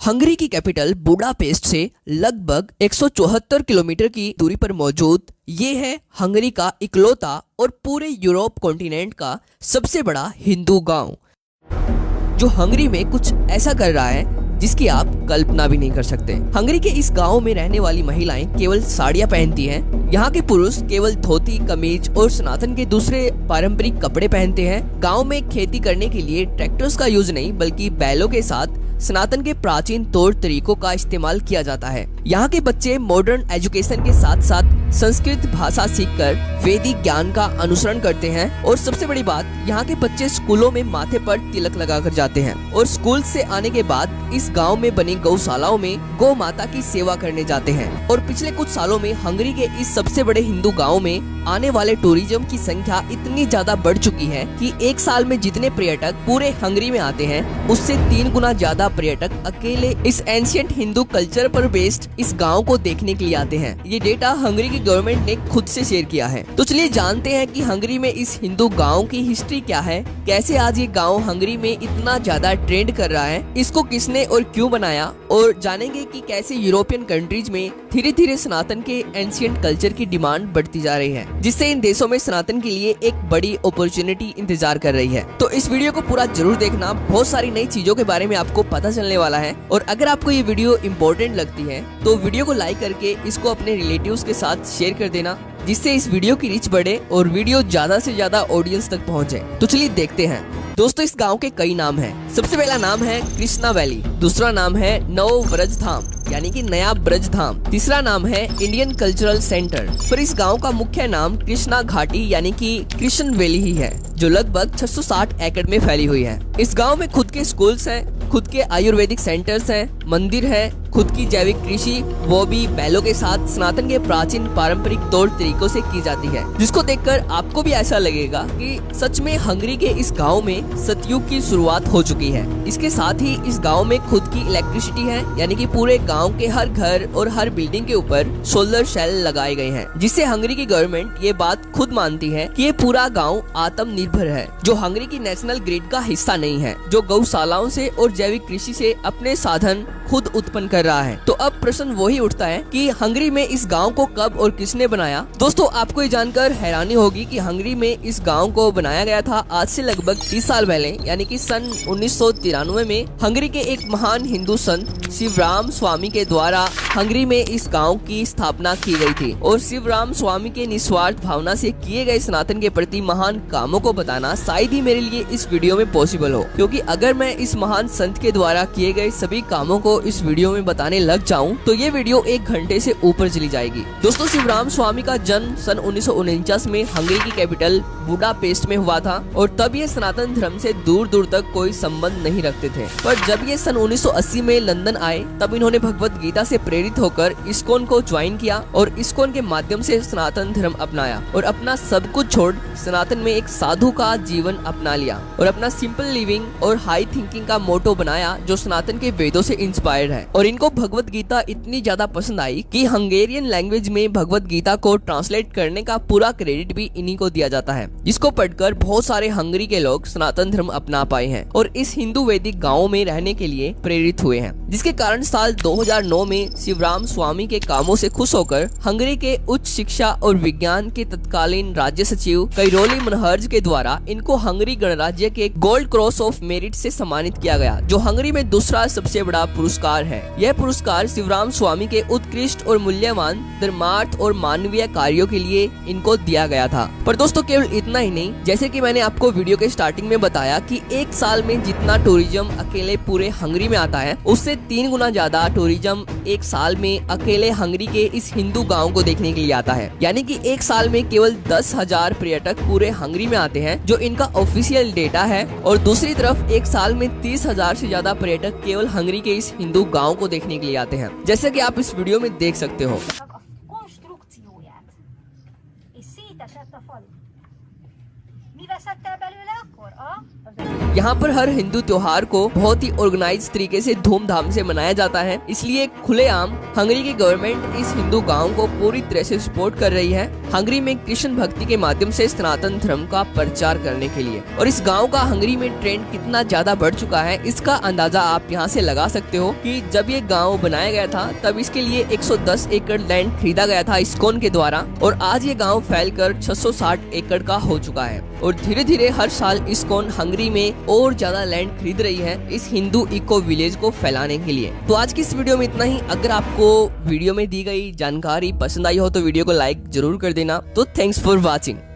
Hungary की capital Budapest से लगभग 174 किलोमीटर की दूरी पर मौजूद ये है हंगरी का इकलौता और पूरे यूरोप कॉन्टिनेंट का सबसे बड़ा हिंदू गांव, जो हंगरी में कुछ ऐसा कर रहा है जिसकी आप कल्पना भी नहीं कर सकते। हंगरी के इस गांव में रहने वाली महिलाएं केवल साड़ियां पहनती हैं। यहाँ के पुरुष केवल धोती, कमीज और सनातन के दूसरे पारंपरिक कपड़े पहनते हैं। गांव में खेती करने के लिए ट्रैक्टर्स का यूज नहीं बल्कि बैलों के साथ सनातन के प्राचीन तौर तरीकों का इस्तेमाल किया जाता है। यहाँ के बच्चे मॉडर्न एजुकेशन के साथ साथ संस्कृत भाषा सीखकर वैदिक ज्ञान का अनुसरण करते हैं और सबसे बड़ी बात, यहाँ के बच्चे स्कूलों में माथे पर तिलक लगाकर जाते हैं और स्कूल से आने के बाद इस गांव में बनी गौशालाओं में गौ माता की सेवा करने जाते हैं। और पिछले कुछ सालों में हंगरी के इस सबसे बड़े हिंदू गाँव में आने वाले टूरिज्म की संख्या इतनी ज्यादा बढ़ चुकी है कि एक साल में जितने पर्यटक पूरे हंगरी में आते हैं उससे 3 गुना ज्यादा पर्यटक अकेले इस एंशिएंट हिंदू कल्चर पर बेस्ड इस गांव को देखने के लिए आते हैं। ये डेटा हंगरी की गवर्नमेंट ने खुद से शेयर किया है। तो चलिए जानते हैं कि हंगरी में इस हिंदू गांव की हिस्ट्री क्या है, कैसे आज ये गांव हंगरी में इतना ज्यादा ट्रेंड कर रहा है, इसको किसने और क्यों बनाया, और जानेंगे कि कैसे यूरोपियन कंट्रीज में धीरे धीरे सनातन के एंशिएंट कल्चर की डिमांड बढ़ती जा रही है, जिससे इन देशों में सनातन के लिए एक बड़ी अपॉर्चुनिटी इंतजार कर रही है। तो इस वीडियो को पूरा जरूर देखना, बहुत सारी नई चीजों के बारे में आपको पता चलने वाला है। और अगर आपको ये वीडियो इम्पोर्टेंट लगती है तो वीडियो को लाइक करके इसको अपने रिलेटिव्स के साथ शेयर कर देना, जिससे इस वीडियो की रीच बढ़े और वीडियो ज्यादा से ज्यादा ऑडियंस तक पहुंचे। तो चलिए देखते हैं। दोस्तों, इस गांव के कई नाम हैं। सबसे पहला नाम है कृष्णा वैली, दूसरा नाम है नव ब्रज धाम यानी कि नया ब्रज धाम, तीसरा नाम है इंडियन कल्चरल सेंटर। पर इस गांव का मुख्य नाम कृष्णा घाटी यानी कि कृष्ण वैली ही है, जो लगभग 660 एकड़ में फैली हुई है। इस गांव में खुद के स्कूल्स हैं, खुद के आयुर्वेदिक सेंटर्स हैं, मंदिर है, खुद की जैविक कृषि, वो भी बैलों के साथ सनातन के प्राचीन पारंपरिक तौर तरीकों से की जाती है, जिसको देखकर आपको भी ऐसा लगेगा कि सच में हंगरी के इस गांव में सतयुग की शुरुआत हो चुकी है। इसके साथ ही इस गांव में खुद की इलेक्ट्रिसिटी है, यानी कि पूरे गांव के हर घर और हर बिल्डिंग के ऊपर सोलर सेल लगाए गए हैं, जिससे हंगरी की गवर्नमेंट ये बात खुद मानती है कि ये पूरा गांव आत्मनिर्भर है, जो हंगरी की नेशनल ग्रिड का हिस्सा नहीं है, जो गौशालाओं से और जैविक कृषि से अपने साधन खुद उत्पन्न कर रहा है। तो अब प्रश्न वही उठता है कि हंगरी में इस गांव को कब और किसने बनाया। दोस्तों, आपको ये जानकर हैरानी होगी कि हंगरी में इस गांव को बनाया गया था आज से लगभग 30 साल पहले, यानी कि सन 1993 में हंगरी के एक महान हिंदू संत शिवराम स्वामी के द्वारा हंगरी में इस गांव की स्थापना की गई थी। और शिवराम स्वामी के निस्वार्थ भावना से किए गए सनातन के प्रति महान कामों को बताना शायद ही मेरे लिए इस वीडियो में पॉसिबल हो, क्योंकि अगर मैं इस महान संत के द्वारा किए गए सभी कामों को इस वीडियो में बताने लग जाऊं तो ये वीडियो 1 घंटे से ऊपर चली जाएगी। दोस्तों, शिवराम स्वामी का जन्म सन 1949 में हंगरी की कैपिटल बुडापेस्ट में हुआ था और तब ये सनातन धर्म से दूर दूर तक कोई संबंध नहीं रखते थे। पर जब ये सन 1980 में लंदन आए तब इन्होंने भगवत गीता से प्रेरित होकर इस्कॉन को ज्वाइन किया और इस्कॉन के माध्यम से सनातन धर्म अपनाया और अपना सब कुछ छोड़ सनातन में एक साधु का जीवन अपना लिया और अपना सिंपल लिविंग और हाई थिंकिंग का मोटो बनाया, जो सनातन के वेदों से इंस्पायर्ड है। और इनको भगवत गीता इतनी ज्यादा पसंद आई कि हंगेरियन लैंग्वेज में भगवत गीता को ट्रांसलेट करने का पूरा क्रेडिट भी इन्हीं को दिया जाता है, जिसको पढ़कर बहुत सारे हंगरी के लोग सनातन धर्म अपना पाए हैं और इस हिंदू वैदिक गाँव में रहने के लिए प्रेरित हुए हैं। जिसके कारण साल 2009 में शिवराम स्वामी के कामों से खुश होकर हंगरी के उच्च शिक्षा और विज्ञान के तत्कालीन राज्य सचिव कैरोली मनहर्ज के द्वारा इनको हंगरी गणराज्य के गोल्ड क्रॉस ऑफ मेरिट से सम्मानित किया गया, जो हंगरी में दूसरा सबसे बड़ा पुरस्कार है। यह पुरस्कार शिवराम स्वामी के उत्कृष्ट और मूल्यवान धर्मार्थ और मानवीय कार्यों के लिए इनको दिया गया था। पर दोस्तों, केवल इतना ही नहीं, जैसे कि मैंने आपको वीडियो के स्टार्टिंग में बताया कि एक साल में जितना टूरिज्म अकेले पूरे हंगरी में आता है उससे 3 गुना ज्यादा टूरिज्म एक साल में अकेले हंगरी के इस हिंदू गांव को देखने के लिए आता है। यानी कि एक साल में केवल 10,000 पर्यटक पूरे हंगरी में आते हैं, जो इनका ऑफिशियल डेटा है। और दूसरी तरफ एक साल में 30,000 से ज्यादा पर्यटक केवल हंगरी के इस हिंदू गांव को देखने के लिए आते हैं, जैसे कि आप इस वीडियो में देख सकते हो। यहाँ पर हर हिंदू त्योहार को बहुत ही ऑर्गेनाइज तरीके से धूमधाम से मनाया जाता है, इसलिए खुलेआम हंगरी की गवर्नमेंट इस हिंदू गांव को पूरी तरह से सपोर्ट कर रही है हंगरी में कृष्ण भक्ति के माध्यम से सनातन धर्म का प्रचार करने के लिए। और इस गांव का हंगरी में ट्रेंड कितना ज्यादा बढ़ चुका है इसका अंदाजा आप यहाँ से लगा सकते हो कि जब ये गांव बनाया गया था तब इसके लिए 110 एकड़ लैंड खरीदा गया था इस्कॉन के द्वारा, और आज ये गांव फैलकर 660 एकड़ का हो चुका है। और धीरे धीरे हर साल इस्कॉन हंगरी में और ज्यादा लैंड खरीद रही है इस हिंदू इको विलेज को फैलाने के लिए। तो आज की इस वीडियो में इतना ही। अगर आपको वीडियो में दी गई जानकारी पसंद आई हो तो वीडियो को लाइक जरूर कर देना। तो थैंक्स फॉर वॉचिंग।